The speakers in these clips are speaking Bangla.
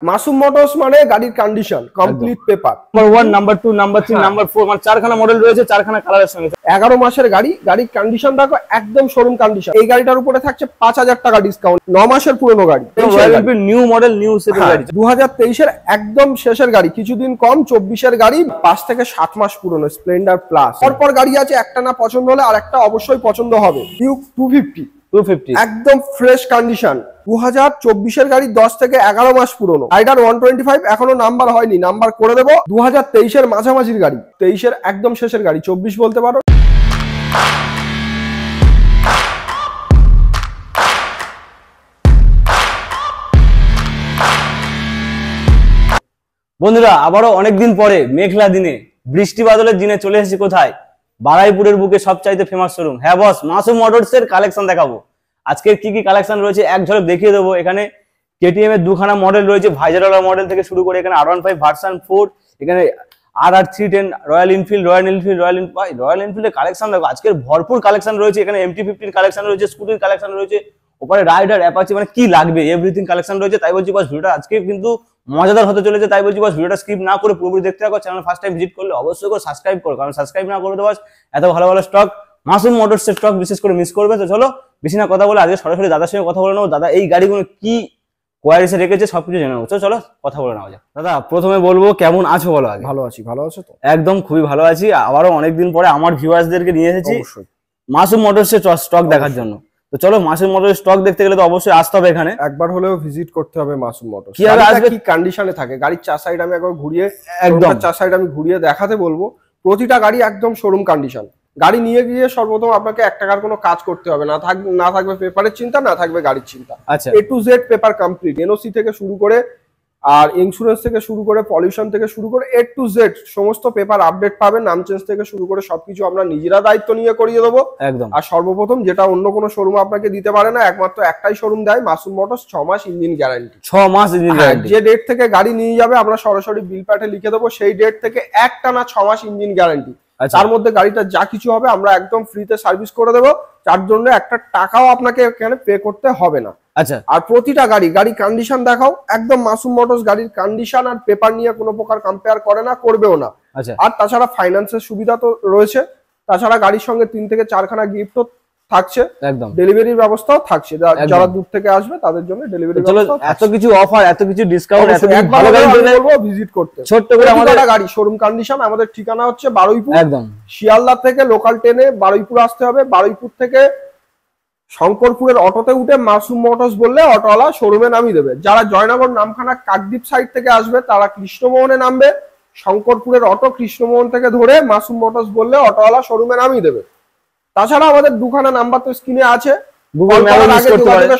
মাসুম মোটরস মানে গাড়ির condition complete paper number 1 number 2 number 3 number 4 মানে চারখানা মডেল রয়েছে, চারখানা কালারের সঙ্গে। 11 মাসের গাড়ি, গাড়ির কন্ডিশন দেখো একদম শোরুম কন্ডিশন। এই গাড়িটার উপরে থাকছে 5000 টাকা ডিসকাউন্ট। 9 মাসের পুরনো গাড়ি, royal Enfield new model new সেটের গাড়ি, 2023 এর একদম শেষের গাড়ি, কিছুদিন কম 24 এর গাড়ি, 5 থেকে 7 মাস পুরনো স্প্লেন্ডার প্লাস। পরপর গাড়ি আছে, একটা না পছন্দ হলে আরেকটা অবশ্যই পছন্দ হবে। ডিউক 250 একদম ফ্রেশ কন্ডিশন, 2024 এর গাড়ি, 10 থেকে 11 মাস পুরনো। রাইডার 125 এখনো নাম্বার হয়নি, নাম্বার করে দেবো। 2023 এর মাঝামাঝির গাড়ি, 23 এর একদম শেষের গাড়ি, 24 বলতে পারো। বন্ধুরা আবারও অনেকদিন পরে মেঘলা দিনে বৃষ্টি বাদলের দিনে চলে এসেছি কোথায়? বারাইপুরের বুকে সবচাইতে ফেমাস শোরুম। হ্যাঁ বস, মাসুম মোটরস এর কালেকশন দেখাবো। আজকের কি কি কালেকশন রয়েছে এক ঝলক দেখিয়ে দেবো। এখানে কেটিএম এর দুখানা মডেল রয়েছে, ভাইজারওয়ালা মডেল থেকে শুরু করে এখানে R15 ভার্সন 4, এখানে RR310, রয়্যাল এনফিল্ড রয়্যাল এনফিল্ডের কালেকশন দেখো। আজকের ভরপুর কালেকশন রয়েছে, এখানে MT-50 কালেকশন রয়েছে, স্কুটির কালেকশন রয়েছে, ওপরে রাইডার অ্যাপাচি, মানে কি লাগবে এভরিথিং কালেকশন রয়েছে। তাই বলছি বস ভিডিওটা আজকে কিন্তু মজাদার হতে চলেছে। তাই বলছি বস ভিডিওটা স্কিপ না করে পুরোপুরি দেখতে থাকো। চ্যানেল ফার্স্ট টাইম ভিজিট করলে অবশ্যই করে সাবস্ক্রাইব করো, কারণ সাবস্ক্রাইব না করলে তো বস এত ভালো ভালো স্টক মাসুম মোটরস এর স্টক বিশেষ করে মিস করবে। তো চলো বেশি না কথা বলে আজকে সরাসরি দাদার সঙ্গে কথা বলে নেবো। দাদা এই গাড়িগুলো কি কোয়ারিসে রেখেছে সবকিছু জেনে নেবো। চলো কথা বলে নেওয়া যাক। দাদা প্রথমে বলবো কেমন আছো বলো আগে। ভালো আছি, ভালো আছো তো? একদম খুবই ভালো আছি। আবারও অনেকদিন পরে আমার ভিউয়ার্সদেরকে নিয়ে এসেছি মাসুম মোটরস এর স্টক দেখার জন্য। তো চলো মাসুম মোটরস স্টক দেখতে গেলে তো অবশ্যই আসতে হবে, এখানে একবার হলেও ভিজিট করতে হবে মাসুম মোটরস। কি আসবে, কি কন্ডিশনে থাকে গাড়ির চার সাইড আমি একবার ঘুরিয়ে, একদম চার সাইড আমি ঘুরিয়ে দেখাতে বলবো। প্রতিটা গাড়ি একদম শোরুম কন্ডিশন। গাড়ি নিয়ে গিয়ে সর্বপ্রথম আপনাকে 1 টাকার কোনো কাজ করতে হবে না, থাকবে পেপারের চিন্তা, না থাকবে গাড়ির চিন্তা। আচ্ছা, A to Z paper complete, NOC থেকে শুরু করে আর ইন্স্যুরেন্স থেকে শুরু করে পলিউশন থেকে শুরু করে A to Z সমস্ত পেপার আপডেট পাবেন। নাম চেঞ্জ থেকে শুরু করে সবকিছু আমরা নিজেরা দায়িত্ব নিয়ে করিয়ে দেবো একদম। আর সর্বপ্রথম যেটা অন্য কোনো শোরুম আপনাকে দিতে পারে না, একমাত্র একটাই শোরুম দেয়, মাসুম মোটরস, 6 মাস ইঞ্জিন গ্যারান্টি। 6 মাস ইঞ্জিন গ্যারান্টি। যে ডেট থেকে গাড়ি নিয়ে যাবে আমরা সরাসরি বিল প্যাটে লিখে দেবো, সেই ডেট থেকে একটানা 6 মাস ইঞ্জিন গ্যারান্টি। তার মধ্যে গাড়িটা যা কিছু হবে আমরা একদম ফ্রিতে সার্ভিস করে দেবো, তার জন্য একটা টাকাও আপনাকে এখানে পে করতে হবে না। আচ্ছা, আর প্রতিটা গাড়ি কন্ডিশন দেখাও একদম। মাসুম মোটরস গাড়ির কন্ডিশন আর পেপার নিয়ে কোনো প্রকার কম্পেয়ার করে না, করবেও না। আচ্ছা, আর তাছাড়া ফাইন্যান্সের সুবিধা তো রয়েছে। তাছাড়া গাড়ির সঙ্গে 3 থেকে 4 খানা গিফটও থাকছে, একদম ডেলিভারির ব্যবস্থাও থাকছে। যারা দূর থেকে আসবে তাদের জন্য ডেলিভারি ব্যবস্থা। এত কিছু অফার, এত কিছু ডিসকাউন্ট, এত ভালো গাড়ি বলবো ভিজিট করতে। ছোট্ট করে আমাদের গাড়ি শোরুম কন্ডিশন। আমাদের ঠিকানা হচ্ছে বারুইপুর, একদম শিয়ালদা থেকে লোকাল ট্রেনে বারুইপুর আসতে হবে। বারুইপুর থেকে শঙ্করপুরের অটোতে উঠে মাসুম মোটরস বললে অটোওয়ালা শোরুমে নামিয়ে দেবে। যারা জয়নগর নামখানা কাকদ্বীপ সাইড থেকে আসবে তারা কৃষ্ণমোহনে নামবে। শঙ্করপুরের অটো কৃষ্ণমোহন থেকে ধরে মাসুম মোটরস বললে অটোওয়ালা শোরুমে নামিয়ে দেবে। তাছাড়া আমাদের দুখানা নাম্বার তো স্ক্রিনে আছে,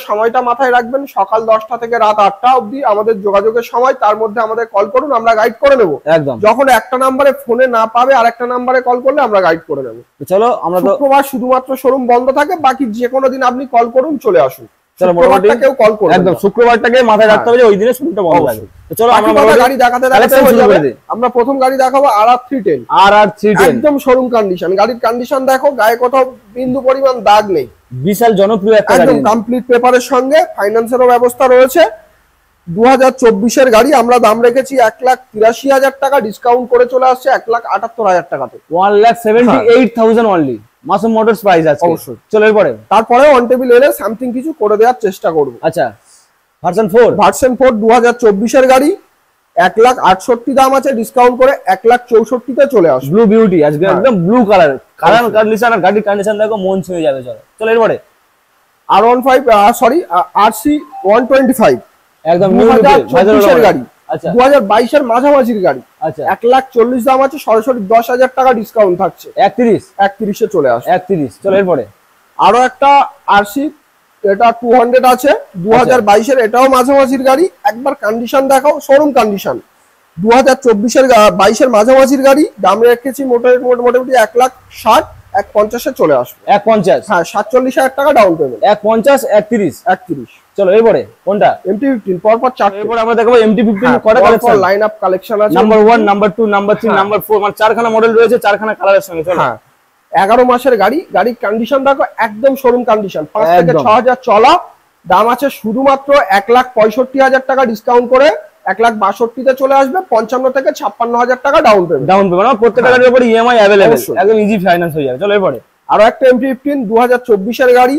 সময়টা মাথায় রাখবেন। সকাল 10টা থেকে রাত 8টা অবধি আমাদের যোগাযোগের সময়, তার মধ্যে আমাদের কল করুন, আমরা গাইড করে নেবো একদম। যখন একটা নাম্বারে ফোনে না পাবে আর একটা নাম্বারে কল করলে আমরা গাইড করে নেবো। চলো, আমরা শুক্রবার শুধুমাত্র শোরুম বন্ধ থাকে, বাকি যে কোনো দিন আপনি কল করুন, চলে আসুন। কেউ কল করুন, একদম শুক্রবারটাকে মাথায় রাখতে হবে যে ওই দিনে শোরুমটা বন্ধ থাকে। চলো আমরা গাড়ি দেখাতে আমরা প্রথম গাড়ি দেখাবো RR310, একদম শোরুম কন্ডিশন। গাড়ির কন্ডিশন দেখো, গায়ে কোথাও বিন্দু পরিমাণ দাগ নেই, বিশাল জনপ্রিয় একটা গাড়ি, একদম কমপ্লিট পেপারের সঙ্গে ফাইন্যান্সেরও ব্যবস্থা রয়েছে। 2024 এর গাড়ি, আমরা দাম রেখেছি 1,83,000 টাকা, ডিসকাউন্ট করে চলে আসছে 1,78,000 টাকাতে, 1,78,000 অনলি মাসুম মোটরস প্রাইস আছে অবশ্যই। চলো এরপরে, তারপরে অন টেবিল এলে সামথিং কিছু করে দেওয়ার চেষ্টা করব। আচ্ছা, ভার্সন 4 2024 এর গাড়ি, 1,68,000 দাম আছে, ডিসকাউন্ট করে 1,64,000 তে চলে আসবে। ব্লু বিউটি আজকে একদম ব্লু কালার কন্ডিশন, আর গাড়ির কন্ডিশন দেখো মন ছুঁয়ে যাবে। চলো এরপরে RC 125 একদম 2024 এর গাড়ি। আচ্ছা, 2022 এর মাঝামাঝির গাড়ি। আচ্ছা, 1,40,000 দাম আছে, সরাসরি 10,000 টাকা ডিসকাউন্ট থাকছে, 31 এ চলে আসে 31। চলো এরপরে আরো একটা RC, এটা 200 আছে, 2022 এর, এটাও মাঝামাঝির গাড়ি। একবার কন্ডিশন দেখাও, শোরুম কন্ডিশন। 2024 এর 22 এর মাঝামাঝির গাড়ি, দাম রেখেছি মোটামুটি 1,60,000, 1,50 এ চলে আসবে। 1,50, হ্যাঁ 47,000 টাকা ডাউন পেমেন্ট। 1,50, 31। চলো এরপরে কোনটা? MT-15 পরপর 4। এরপর আমরা দেখাবো MT-15 কটা কালেকশন, লাইন আপ কালেকশন আছে। নাম্বার 1, নাম্বার 2, নাম্বার 3, নাম্বার 4, মানে চারখানা মডেল রয়েছে, চারখানা কালারের সঙ্গে। চলো, হ্যাঁ 11 মাসের গাড়ি, গাড়ির কন্ডিশন দেখো একদম শোরুম কন্ডিশন। 5 থেকে 6,000 চলা, দাম আছে শুধুমাত্র 1,65,000 টাকা, ডিসকাউন্ট করে 1,62,000 চলে আসবে, 55 থেকে 56,000 টাকা ডাউন পেমেন্ট। মানে প্রত্যেকটা গাড়ির উপরে ইএমআই अवेलेबल, একদম ইজি ফাইন্যান্স হয়ে যাবে। চলো এরপরে আরো একটা M15 2024 এর গাড়ি,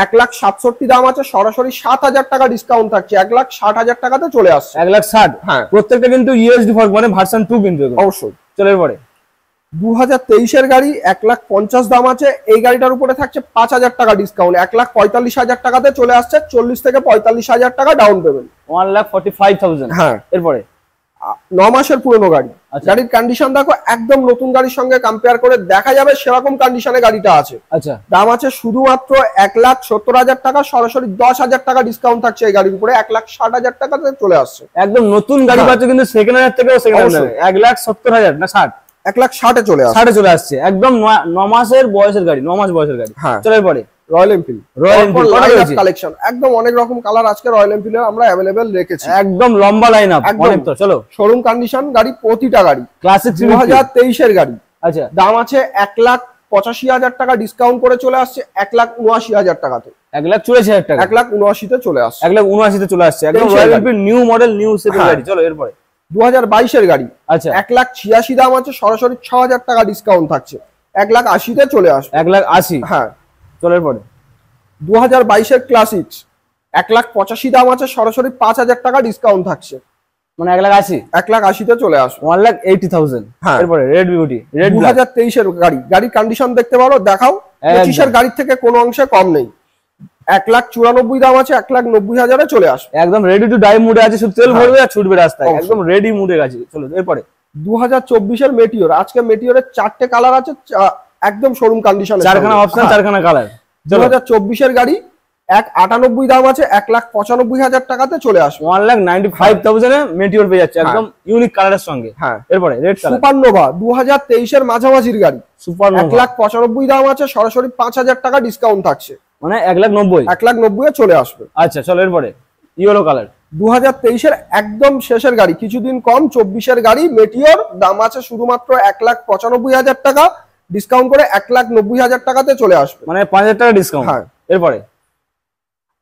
1,67,000 দাম আছে, সরাসরি 7,000 টাকা ডিসকাউন্ট থাকছে, 1,60,000 টাকাতে চলে আসছে। 1,60,000, হ্যাঁ প্রত্যেকটা কিন্তু ইউএসডি ফর্ক মানে ভার্সন 2 কিন্তু অবশ্যই। চলো এরপরে 2023 এর গাড়ি, 1,50,000 দাম আছে, এই গাড়িটার উপরে থাকছে 5,000 টাকা ডিসকাউন্ট, 1,45,000 টাকাতে চলে আসছে, 40 থেকে 45,000 টাকা ডাউন পেমেন্ট। 1,45,000। হ্যাঁ এরপরে 9 মাসের পুরনো গাড়ি। গাড়ির কন্ডিশন দেখো, একদম নতুন গাড়ির সঙ্গে কম্পেয়ার করে দেখা যাবে সেরকম কন্ডিশনে গাড়িটা আছে। আচ্ছা, দাম আছে শুধুমাত্র 1,70,000 টাকা, সরাসরি 10,000 টাকা ডিসকাউন্ট থাকছে এই গাড়ির উপরে, 1,60,000 টাকাতে চলে আসছে। একদম নতুন গাড়ি পাচ্ছ কিন্তু সেকেন্ড হ্যান্ড থেকেও সেকেন্ড হ্যান্ড 1,70,000 না 60, 1,60,000 চলে আসছে। 60 চলে আসছে, একদম 9 মাসের বয়সের গাড়ি, 9 মাস বয়সের গাড়ি। হ্যাঁ চলো এরপরে royal Enfield. Royal Enfield collection একদম অনেক রকম কালার আজকে রয়্যাল এনফিল্ডের আমরা अवेलेबल রেখেছি, একদম লম্বা লাইন আপ অনেক। তো চলো শোরুম কন্ডিশন গাড়ি, প্রতিটা গাড়ি ক্লাসিক 2023 এর গাড়ি। আচ্ছা, দাম আছে 1,85,000 টাকা, ডিসকাউন্ট করে চলে আসছে 1,79,000 টাকাতে। 1,84,000 টাকা, 1,79,000 তে চলে আসছে। 1,79,000 তে চলে আসছে, একদম royal Enfield new model new সেটের গাড়ি। চলো এরপরে 2022 এর গাড়ি। আচ্ছা, 1,86,000 দাম আছে, সরাসরি 6,000 টাকা ডিসকাউন্ট থাকছে, 1,80,000 তে চলে আসবে। 1,80,000। হ্যাঁ চলো এরপরে 2022 এর ক্লাসিক্স, 1,85,000 দাম আছে, সরাসরি 5,000 টাকা ডিসকাউন্ট থাকছে, মানে 1,80,000, 1,80,000 তে চলে আসবে। 1,80,000। হ্যাঁ এরপরে রেড বিউটি, রেড 2023 এর গাড়ি। গাড়ির কন্ডিশন দেখতে পারো, দেখাও। 25 এর গাড়ির থেকে কোনো অংশে কম নেই। 1,94,000 দাম আছে, 1,90,000 এ চলে আসবে। একদম রেডি টু ড্রাইভ মুডে আছে, শুধু তেল ভরবে আর ছুটবে রাস্তায়, একদম রেডি মুডে আছে। চলো এরপরে 2024 এর মেটিওর। আজকে মেটিওরের 4টে কালার আছে, একদম শোরুম কন্ডিশনে, 4খানা অপশন, 4খানা কালার। 2024 এর গাড়ি, 1,98,000 দাম আছে, 1,95,000 টাকাতে চলে আসবে। 1,95,000 এ মেটিওর পেয়ে যাচ্ছে, একদম ইউনিক কালারের সঙ্গে। হ্যাঁ এরপরে রেড কালার সুপারনোভা 2023 এর মাঝামাঝির গাড়ি, সুপারনোভা 1,95,000 দাম আছে, সরাসরি 5,000 টাকা ডিসকাউন্ট থাকছে, মানে 1,90,000। 1,90,000 এ চলে আসবে। আচ্ছা চলো এরপরে ইয়েলো কালার। 2023 এর একদম শেষের গাড়ি, কিছুদিন কম, 24 এর গাড়ি মেটিওর। দাম আছে শুধুমাত্র 1,95,000 টাকা, ডিসকাউন্ট করে 1,90,000 টাকাতে চলে আসবে, মানে 5,000 টাকা ডিসকাউন্ট। হ্যাঁ এরপরে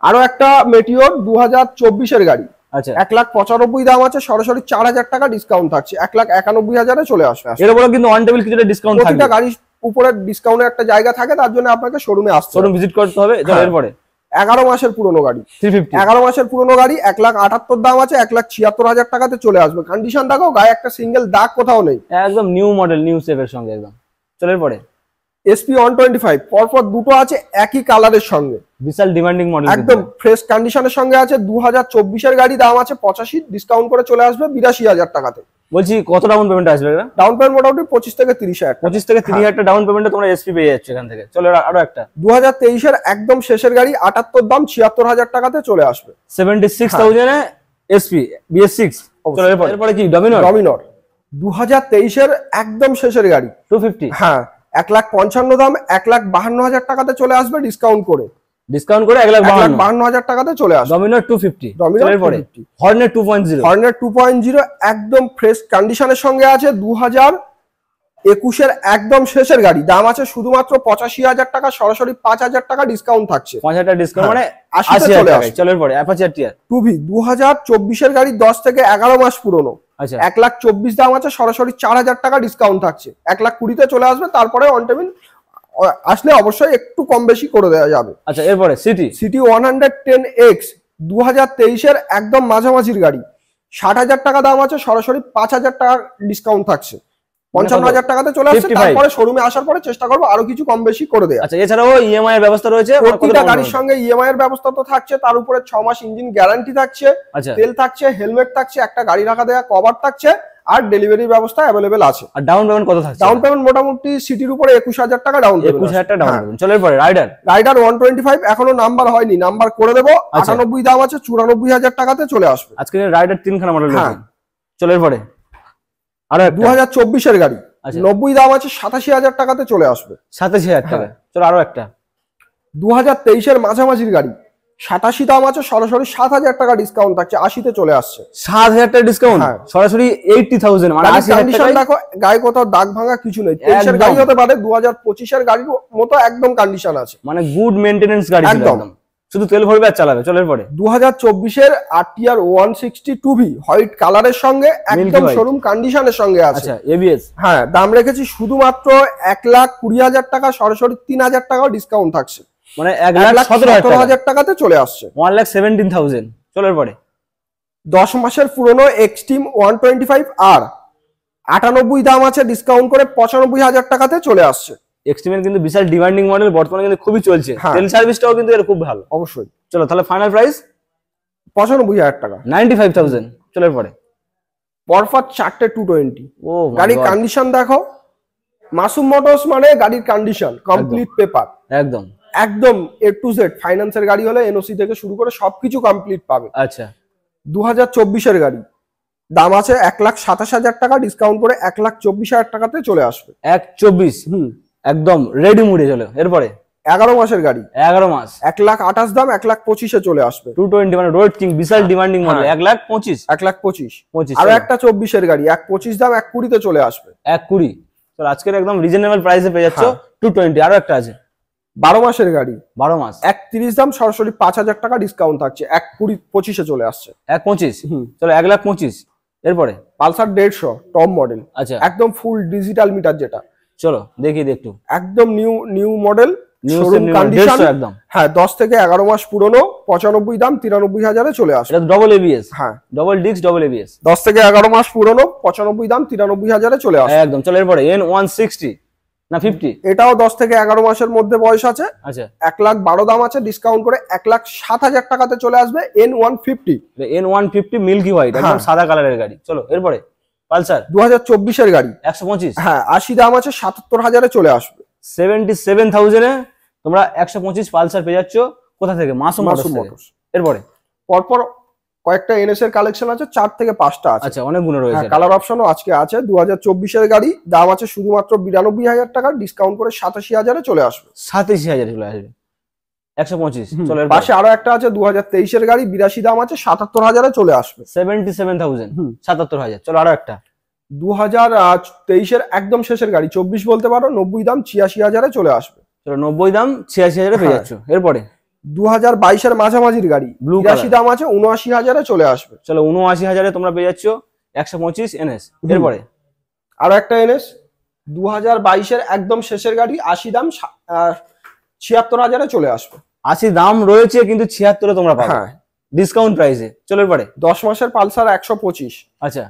আরো একটা মেটিওর 2024 এর গাড়ি, আচ্ছা 1,95,000 দাম আছে, সরাসরি 4,000 টাকা ডিসকাউন্ট থাকছে, 1,91,000 এ চলে আসবে। এর উপরে কিন্তু অন টেবিল কিছুটা ডিসকাউন্ট থাকবে, প্রতিটা গাড়ির উপরে ডিসকাউন্টের একটা জায়গা থাকে, তার জন্য আপনাকে শোরুমে আসতে হবে, শোরুম ভিজিট করতে হবে। চলো এরপরে 11 মাসের পুরনো গাড়ি, 350, 11 মাসের পুরনো গাড়ি, 1,78,000 দাম আছে, 1,76,000 টাকাতে চলে আসবে। কন্ডিশন দেখো, গায়ে একটা সিঙ্গেল দাগ কোথাও নেই, একদম নিউ মডেল নিউ শেপের সঙ্গে একদম। চলো এরপরে SP 125, পরপর দুটো আছে একই কালারের সঙ্গে, বিশাল ডিমান্ডিং মডেল, একদম ফ্রেশ কন্ডিশনের সঙ্গে আছে। 2024 এর গাড়ি, দাম আছে 85, ডিসকাউন্ট করে চলে আসবে 82,000 টাকাতে। বলছি কত ডাউন পেমেন্ট আসবে এটা? ডাউন পেমেন্ট মোটামুটি 25 থেকে 30,000, 25 থেকে 30,000 টাকা ডাউন পেমেন্টে তোমরা এসপি পেয়ে যাচ্ছ এখান থেকে। চলো আরো একটা 2023 এর একদম শেষের গাড়ি, 78 দাম, 76,000 টাকাতে চলে আসবে, 76,000 এ এসপি BS6। চলো এরপরে কি ডমিনর। 2023 এর একদম শেষের গাড়ি, 250, হ্যাঁ 1,55,000 দাম, 1,52,000 টাকাতে চলে আসবে, ডিসকাউন্ট করে ডিসকাউন্ট করে 1,52,000 টাকাতে চলে আসবে। ডমিনর 250। ডমিনর এরপরে হর্নেট 2.0, হর্নেট 2.0 একদম ফ্রেশ কন্ডিশনের সঙ্গে আছে। 2021 এর একদম শেষের গাড়ি, দাম আছে শুধুমাত্র 85,000 টাকা, সরাসরি 5,000 টাকা ডিসকাউন্ট থাকছে, 5,000 টাকা ডিসকাউন্ট, মানে 80 চলে আসবে। চলো এরপরে অ্যাপাচি আরটিআর 2V 2024 এর গাড়ি, 10 থেকে 11 মাস পুরনো, আচ্ছা 1,24,000 দাম আছে, সরাসরি 4,000 টাকা ডিসকাউন্ট থাকছে, 1,20,000 তে চলে আসবে। তারপরে অন টেবিল আসলে অবশ্যই একটু কম বেশি করে দেওয়া যাবে। আচ্ছা এরপরে সিটি 110X 2023 এর একদম মাঝামাঝির গাড়ি, 60,000 টাকা দাম আছে, সরাসরি 5,000 টাকা ডিসকাউন্ট থাকছে, 55,000 টাকাতে চলে আসছে। তারপরে শোরুমে আসার পরে চেষ্টা করবো আরো কিছু কম বেশি করে দেয়া। আচ্ছা এছাড়াও ইএমআই এর ব্যবস্থা রয়েছে, প্রতিটা গাড়ির সঙ্গে ইএমআই এর ব্যবস্থা তো থাকছে, তার উপরে 6 মাস ইঞ্জিন গ্যারান্টি থাকছে, আচ্ছা তেল থাকছে, হেলমেট থাকছে, একটা গাড়ি রাখা দেয়া কভার থাকছে, আর ডেলিভারির ব্যবস্থা अवेलेबल আছে। আর ডাউন পেমেন্ট কত থাকছে? ডাউন পেমেন্ট মোটামুটি সিটির উপরে 21,000 টাকা ডাউন পেমেন্ট, 21,000 টাকা ডাউন পেমেন্ট। চলো এরপরে রাইডার 125 এখনো নাম্বার হয়নি, নাম্বার করে দেবো। 98 দাম আছে, 94,000 টাকাতে চলে আসবে। আজকে রাইডার 3খানা মডেল রয়েছে। চলো এরপরে আর 2024 এর গাড়ি, 90 দাম আছে, 87,000 টাকাতে চলে আসবে, 87,000 টাকা। চলো আরো একটা 2023 এর মাঝামাঝির গাড়ি, 87 দাম আছে, সরাসরি 7,000 টাকা ডিসকাউন্ট থাকছে, 80 তে চলে আসছে। 7,000 টাকা ডিসকাউন্ট, সরাসরি 80,000, মানে 80,000 টাকা। দেখো গায়ে কোথাও দাগ ভাঙা কিছু নেই, 23 এর গাড়ি হতে পারে, 2025 এর গাড়ির মতো একদম কন্ডিশন আছে, মানে গুড মেইনটেনেন্স গাড়ি একদম। শুধু তেল ভরবে আর চালাবে। চলো এরপরে 2024 RTR 160 2V হোয়াইট কালারের সঙ্গে একদম শোরুম কন্ডিশনের সঙ্গে আছে। আচ্ছা এবিএস, হ্যাঁ দাম রেখেছি শুধুমাত্র 1,20,000 টাকা, সরাসরি 3,000 টাকাও ডিসকাউন্ট থাকছে, মানে 1,17,000 টাকাতে চলে আসছে। 1,17,000। চলো এরপরে 10 মাসের পুরনো এক্সট্রিম 125 আর 98 দাম আছে, ডিসকাউন্ট করে 95,000 টাকাতে চলে আসছে। এক্সট্রিমের কিন্তু বিশাল ডিমান্ডিং মডেল, বর্তমানে কিন্তু খুবই চলছে, তেল সার্ভিসটাও কিন্তু এর খুব ভালো। অবশ্যই। চলো তাহলে ফাইনাল প্রাইস 95,000 টাকা, 95,000। চলো এরপরে পরপর 4টে 220। ও গাড়ির কন্ডিশন দেখো, মাসুম মোটরস মানে গাড়ির কন্ডিশন কমপ্লিট পেপার, একদম একদম A to Z। ফাইন্যান্সের গাড়ি হলে এনওসি থেকে শুরু করে সবকিছু কমপ্লিট পাবে। আচ্ছা 2024 গাড়ি, দাম আছে 1,27,000 টাকা, ডিসকাউন্ট করে 1,24,000 টাকাতে চলে আসবে। 1,24 একদম রেডি মুডে। চলো এরপরে 11 মাসের গাড়ি, 11 মাস, 1,28,000 দাম, 1,25,000 চলে আসবে। 220 মানে রোড কিং, বিশাল ডিমান্ডিং মডেল, 1,25,000। 1,25,000। আর একটা 24 গাড়ি, 1,25,000 দাম, 1,20,000 চলে আসবে। 1,20,000। চলো আজকের একদম রিজনেবল প্রাইসে পেয়ে যাচ্ছ 220। আরো একটা আছে 12 মাসের গাড়ি, 12 মাস, 1,30,000 দাম, সরাসরি 5,000 টাকা ডিসকাউন্ট থাকছে, 1,20,000 চলে আসছে। 1,25,000। চলো 1,25,000। এরপরে পালসার 150 টপ মডেল, আচ্ছা একদম ফুল ডিজিটাল মিটার, যেটা চলো দেখি একটু, একদম নিউ মডেল, শোরুম কন্ডিশন একদম। হ্যাঁ 10 থেকে 11 মাস পুরনো, 95 দাম, 93,000 চলে আসবে। এটা ডবল এবিএস, হ্যাঁ ডবল ডিস্ক ডবল এবিএস। 10 থেকে 11 মাস পুরনো, 95 দাম, 93,000 চলে আসবে একদম। চলো এরপরে N160 না 50, এটাও 10 থেকে 11 মাসের মধ্যে বয়স আছে। আচ্ছা 1,12,000 দাম আছে, ডিসকাউন্ট করে 1,07,000 টাকাতে চলে আসবে। N150, N150 মিল্কি হোয়াইট, একদম সাদা কালারের গাড়ি। চলো এরপরে পালসার 2024 গাড়ি, 125, হ্যাঁ 80 দাম আছে, 77,000 চলে আসবে। 77,000 এ তোমরা 125 পালসার পেয়ে যাচ্ছ। কোথা থেকে? মাসুম মোটরস। এরপরে পরপর কয়েকটা এনএস এর কালেকশন আছে, 4 থেকে 5টা আছে। আচ্ছা অনেকগুলো রয়েছে, কালার অপশনও আজকে আছে। 2024 গাড়ি, দাম আছে শুধুমাত্র 92,000 টাকা, ডিসকাউন্ট করে 87,000 চলে আসবে। 87,000 চলে আসবে 125। চলো পাশে আরো একটা আছে 2023 গাড়ি, 82 দাম আছে, 77,000 চলে আসবে। 77,000, 77,000। চলো আরো একটা 2023 একদম শেষের গাড়ি, 24 বলতে পারো, 90 দাম, 86,000 চলে আসবে। চলো 90 দাম, 86,000 পেয়ে যাচ্ছ। এরপরে 2022 মাঝামাঝির গাড়ি, 82 দাম আছে, 79,000 চলে আসবে। চলো 79,000 তোমরা পেয়ে যাচ্ছ 125 এনএস। এরপরে আরো একটা এনএস 2022 একদম শেষের গাড়ি, 80 দাম, 76,000 চলে আসবে। 80 দাম রয়েছে কিন্তু 76 তোমরা পাবে, হ্যাঁ ডিসকাউন্ট প্রাইসে। চলো এরপরে 10 মাসের পালসার 125, আচ্ছা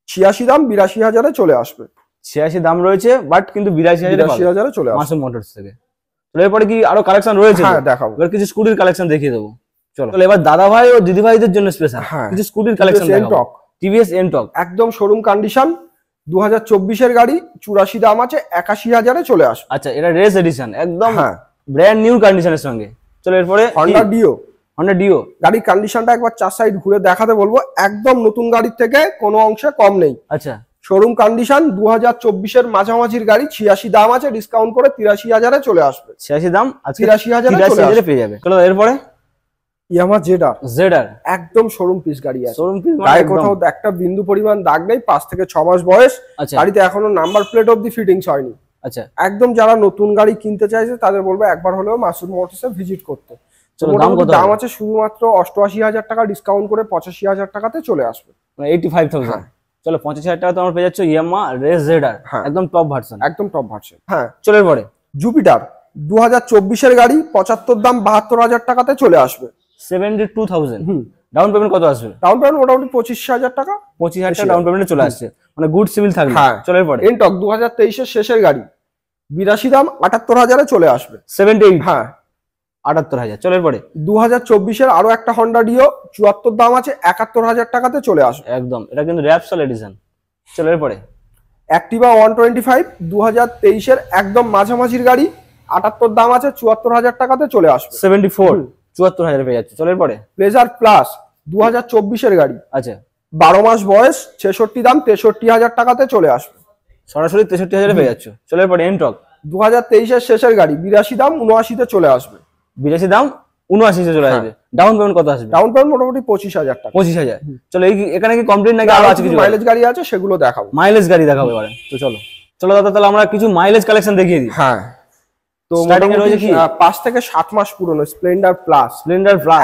86 দাম, 82,000 চলে আসবে। 86 দাম রয়েছে বাট কিন্তু 82,000 চলে আসবে মাসুম মোটরস থেকে। চলো এরপরে কি আরো কালেকশন রয়েছে? হ্যাঁ দেখাবো, এবার কিছু স্কুটির কালেকশন দেখিয়ে দেবো। চলো এবার দাদা ভাই ও দিদি ভাইদের জন্য স্পেশাল কিছু স্কুটির কালেকশন দেখাবো। টিভিএস এনটক, একদম শোরুম কন্ডিশন, 2024 গাড়ি, 84 দাম আছে, 81,000 চলে আসবে। আচ্ছা এটা রেস এডিশন, একদম ব্র্যান্ড নিউ কন্ডিশনের সঙ্গে। চলো এরপরে হন্ডা ডিও, গাড়ির কন্ডিশনটা একবার 4 সাইড ঘুরে দেখাতে বলবো, একদম নতুন গাড়ির থেকে কোনো অংশে কম নেই। আচ্ছা শোরুম কন্ডিশন, 2024 মাঝামাঝির গাড়ি, 86 দাম আছে, ডিসকাউন্ট করে 83,000 চলে আসবে। 86 দাম, 83,000 পেয়ে যাবে। চলো এরপরে ইয়ামাহা জেডার, একদম শোরুম পিস গাড়ি আছে, শোরুম পিস, গায়ে কোথাও একটা বিন্দু পরিমাণ দাগ নেই, 5 থেকে 6 মাস বয়স। গাড়িতে এখনো নাম্বার প্লেট অবধি ফিটিংস হয়নি। আচ্ছা একদম যারা নতুন গাড়ি কিনতে চাইছে তাদের বলবো একবার হলেও মাসুম মোটরসে ভিজিট করতে। দাম আছে শুধুমাত্র 88,000 টাকা, ডিসকাউন্ট করে 85,000 টাকাতে চলে আসবে, 85,000। চলো 85,000 টাকা তোমরা পেয়ে যাচ্ছ ইয়ামাহা রেস জেডার, একদম টপ ভার্সন, হ্যাঁ। চলো এরপরে জুপিটার, 2024 গাড়ি, 75 দাম, 72,000 টাকাতে চলে আসবে। 72,000। ডাউন পেমেন্ট কত আসবে? ডাউন পেমেন্ট মোটামুটি 25,000 টাকা, 25,000 টাকা ডাউন পেমেন্টে চলে আসছে, মানে গুড সিভিল থাকবে। চলো এরপরে এনটক, 2023 শেষের গাড়ি, 82 দাম, 78,000 চলে আসবে। 78, হ্যাঁ 78,000। চলো এরপরে 2024 আরো একটা হন্ডা ডিও, 74 দাম আছে, 71,000 টাকাতে চলে আসবে। একদম, এটা কিন্তু র্যাপসল এডিশন। চলো এরপরে অ্যাক্টিভা 125, 2023 একদম মাঝামাঝির গাড়ি, 78 দাম আছে, 74,000 টাকাতে চলে আসবে। 74, 74,000 পেয়ে যাচ্ছে। চলো এরপরে প্লেজার প্লাস, 2024 গাড়ি, আচ্ছা 12 মাস বয়স, 66 দাম, 63,000 টাকাতে চলে আসবে। সরাসরি 63,000 পেয়ে যাচ্ছে। চলো এরপরে এনটক, 2023 শেষের গাড়ি, 82 দাম, 79 চলে আসবে। 82 দাম, 79 চলে আসবে। ডাউন পেমেন্ট কত আসবে? ডাউন পেমেন্ট মোটামুটি 25,000 টাকা। 25,000। চলো এখানে কি কমপ্লিট নাকি আরো আছে কিছু? মাইলেজ গাড়ি আছে, সেগুলো দেখাবো। মাইলেজ গাড়ি দেখাবো এবারে। তো চলো দাদা তাহলে আমরা কিছু মাইলেজ কালেকশন দেখিয়ে দিই। হ্যাঁ তো স্টার্টিং এর রয়েছে কি 5 থেকে 7 মাস পুরনো স্প্লেন্ডার প্লাস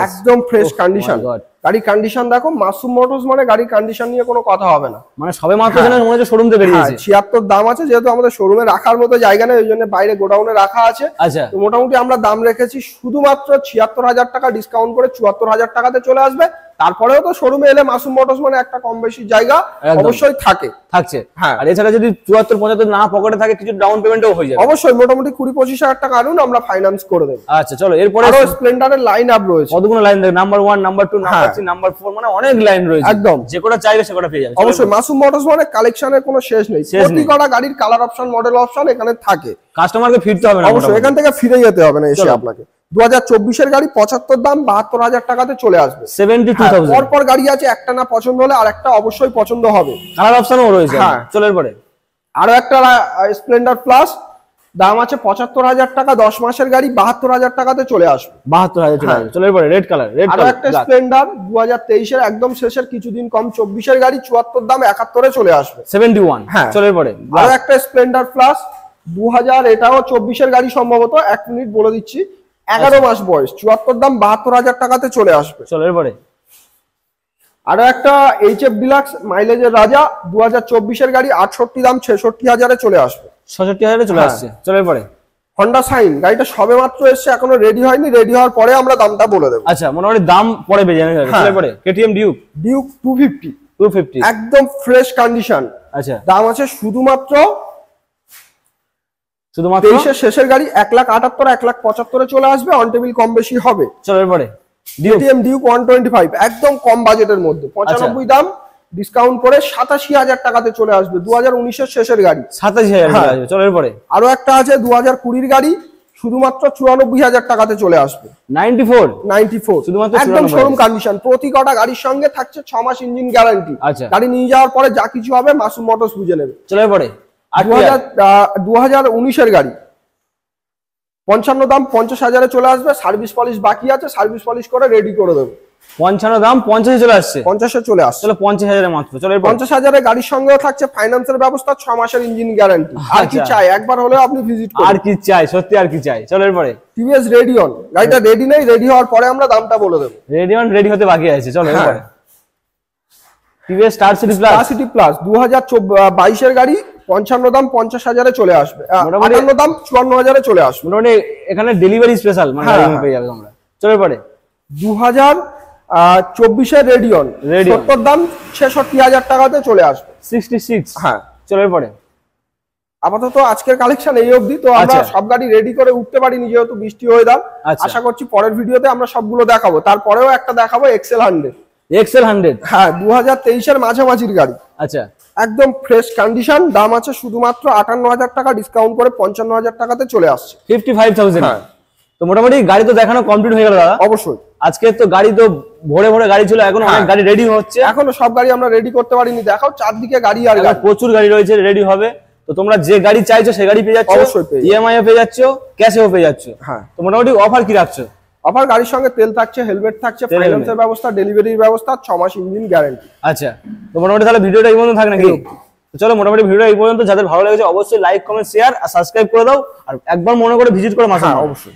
একদম ফ্রেশ কন্ডিশন। গাড়ির কন্ডিশন দেখো, মাসুম মোটরস মানে গাড়ির কন্ডিশন নিয়ে কোনো কথা হবে না। মানে সবে মাত্র জানেন মনে হচ্ছে শোরুম থেকে বেরিয়েছে। 76 দাম আছে, যেহেতু আমাদের শোরুমে রাখার মতো জায়গা নেই, ওই জন্য বাইরে গোডাউনে রাখা আছে। আচ্ছা, তো মোটামুটি আমরা দাম রেখেছি শুধুমাত্র 76,000 টাকা, ডিসকাউন্ট করে 74,000 টাকাতে চলে আসবে। তারপরেও তো শোরুমে এলে মাসুম মোটরস মানে একটা কম বেশি জায়গা অবশ্যই থাকছে। হ্যাঁ, আর এছাড়া যদি 74-75 না পকেটে থাকে কিছু ডাউন পেমেন্টও হয়ে যাবে। অবশ্যই মোটামুটি 20-25,000 টাকা আনুন, আমরা ফাইন্যান্স করে দেব। আচ্ছা চলো, এরপরে আরো স্প্লেন্ডারের লাইন আপ রয়েছে। কতগুলো লাইন দেখো, নাম্বার 1, নাম্বার 2, নাম্বার 3, নাম্বার 4, মানে অনেক লাইন রয়েছে। একদম, যে কোটা চাইবে সে কোটা পেয়ে যাবে। অবশ্যই মাসুম মোটরস মানে কালেকশনের কোনো শেষ নেই। প্রতি কটা গাড়ির কালার অপশন, মডেল অপশন এখানে থাকে। কাস্টমারকে ফিরতে হবে না, অবশ্যই এখান থেকে ফিরে যেতে হবে না এসে আপনাকে। 2024 এর গাড়ি 75 দাম 72,000 টাকাতে চলে আসবে। 72,000 পরপর গাড়ি আছে, একটা না পছন্দ হলে আর একটা অবশ্যই পছন্দ হবে। কালার অপশনও রয়েছে। চলো এরপরে আরো একটা স্প্লেন্ডার প্লাস, দাম আছে 75,000 টাকা, 10 মাসের গাড়ি 72,000 টাকাতে চলে আসবে। 72,000 চলে আসবে। চলো এরপরে রেড কালার। আরো একটা স্প্লেন্ডার 2023 এর একদম শেষের কিছুদিন কম 24 এর গাড়ি 74 দাম 71 এ চলে আসবে। 71। চলো এরপরে আরো একটা স্প্লেন্ডার প্লাস 2000, এটাও 24 এর গাড়ি সম্ভবত, 1 মিনিট বলে দিচ্ছি, 11 মাস বয়স, 74 দাম 72,000 টাকাতে চলে আসবে। চলো এরপরে আরো একটা এইচএফ ডিলাক্স মাইলেজের রাজা 2024 এর গাড়ি 68 দাম 66,000 এ চলে আসবে। 66,000 এ চলে আসছে। চলো এরপরে হন্ডা সাইন, গাড়িটা সবে মাত্র এসেছে, এখনো রেডি হয়নি, রেডি হওয়ার পরে আমরা দামটা বলে দেব। আচ্ছা, মোটামুটি দাম পরে বেজে যাবে। চলো এরপরে কেটিএম ডিউক 250 একদম ফ্রেশ কন্ডিশন। আচ্ছা, দাম আছে শুধুমাত্র 23 এর শেষের গাড়ি 1,78,000 1,75,000 এ চলে আসবে। অন টেবিল কম বেশি হবে। চলো এরপরে কেটিএম ডিউক 125 একদম কম বাজেটের মধ্যে, 95 দাম, ডিসকাউন্ট করে 87,000 টাকাতে চলে আসবে। 2019 এর শেষের গাড়ি 87,000 চলে আসবে। চলো এরপরে আরো একটা আছে 2020 এর গাড়ি, শুধুমাত্র 94,000 টাকাতে চলে আসবে। 94 শুধুমাত্র একদম শোরুম কন্ডিশন। প্রতি কটা গাড়ির সঙ্গে থাকছে 6 মাস ইঞ্জিন গ্যারান্টি। আচ্ছা, গাড়ি নিয়ে যাওয়ার পরে যা কিছু হবে মাসুম মোটরস বুঝে নেবে। চলো এরপরে 2019 এর গাড়ি 55 দাম 50,000 এ চলে আসবে। সার্ভিস পলিশ বাকি আছে, সার্ভিস পলিশ করে রেডি করে দেবো। 55 দাম 50 চলে আসছে। 50 এ চলে আসছে। চলো 50,000 এ মাত্র। চলো 50,000 এ গাড়ির সঙ্গেও থাকছে ফাইন্যান্সের ব্যবস্থা, 6 মাসের ইঞ্জিন গ্যারান্টি। আর কি চাই, একবার হলেও আপনি ভিজিট করুন। আর কি চাই, সত্যি আর কি চাই। চলো এরপরে টিভিএস রেডিয়ন, গাড়িটা রেডি নেই, রেডি হওয়ার পরে আমরা দামটা বলে দেব। রেডিয়ন রেডি হতে বাকি আছে। চলো এরপরে টিভিএস স্টার সিটি প্লাস 2022 এর গাড়ি 55 দাম 50,000 এ চলে আসবে। 58 দাম 54,000 এ চলে আসবে। মোটামুটি এখানে ডেলিভারি স্পেশাল মানে পেয়ে যাবে তোমরা। চলো এরপরে 2024 এর রেডিয়ন 70 দাম 66,000 টাকাতে চলে আসবে। 66। চলো এরপরে আপাতত আজকের কালেকশন এই অবধি। তো আমরা সব গাড়ি রেডি করে উঠতে পারিনি যেহেতু বৃষ্টি ওয়েদার। আশা করছি পরের ভিডিওতে আমরা সবগুলো দেখাবো। তারপরেও একটা দেখাবো এক্সেল 100। 2023 এর মাঝামাঝির গাড়ি। আচ্ছা, একদম ফ্রেশ কন্ডিশন। দাম আছে শুধুমাত্র 58,000 টাকা, ডিসকাউন্ট করে 55,000 টাকাতে চলে আসছে। 55,000। তো মোটামুটি গাড়ি তো দেখানো কমপ্লিট হয়ে গেল দাদা। অবশ্যই আজকে তো গাড়ি তো ভোরে ভোরে গাড়ি ছিল, এখন অনেক গাড়ি রেডি হচ্ছে। এখনো সব গাড়ি আমরা রেডি করতে পারিনি। দেখাও চারদিকে গাড়ি আর গাড়ি, প্রচুর গাড়ি রয়েছে, রেডি হবে। তো তোমরা যে গাড়ি চাইছো সে গাড়ি পেয়ে যাচ্ছ, অবশ্যই ইএমআই এ পেয়ে যাচ্ছ, ক্যাশেও পেয়ে যাচ্ছ। তো মোটামুটি অফার কি রাখছো? অফার গাড়ির সঙ্গে তেল থাকছে, হেলমেট থাকছে, ফাইন্যান্সের ব্যবস্থা, ডেলিভারির ব্যবস্থা, 6 মাস ইঞ্জিন গ্যারান্টি। আচ্ছা, তো মোটামুটি তাহলে ভিডিওটা এই পর্যন্ত থাক নাকি? চলো মোটামুটি ভিডিও এই পর্যন্ত। যাদের ভালো লেগেছে অবশ্যই লাইক, কমেন্ট, শেয়ার আর সাবস্ক্রাইব করে দাও। আর একবার মনে করে ভিজিট করো মাসুম। অবশ্যই।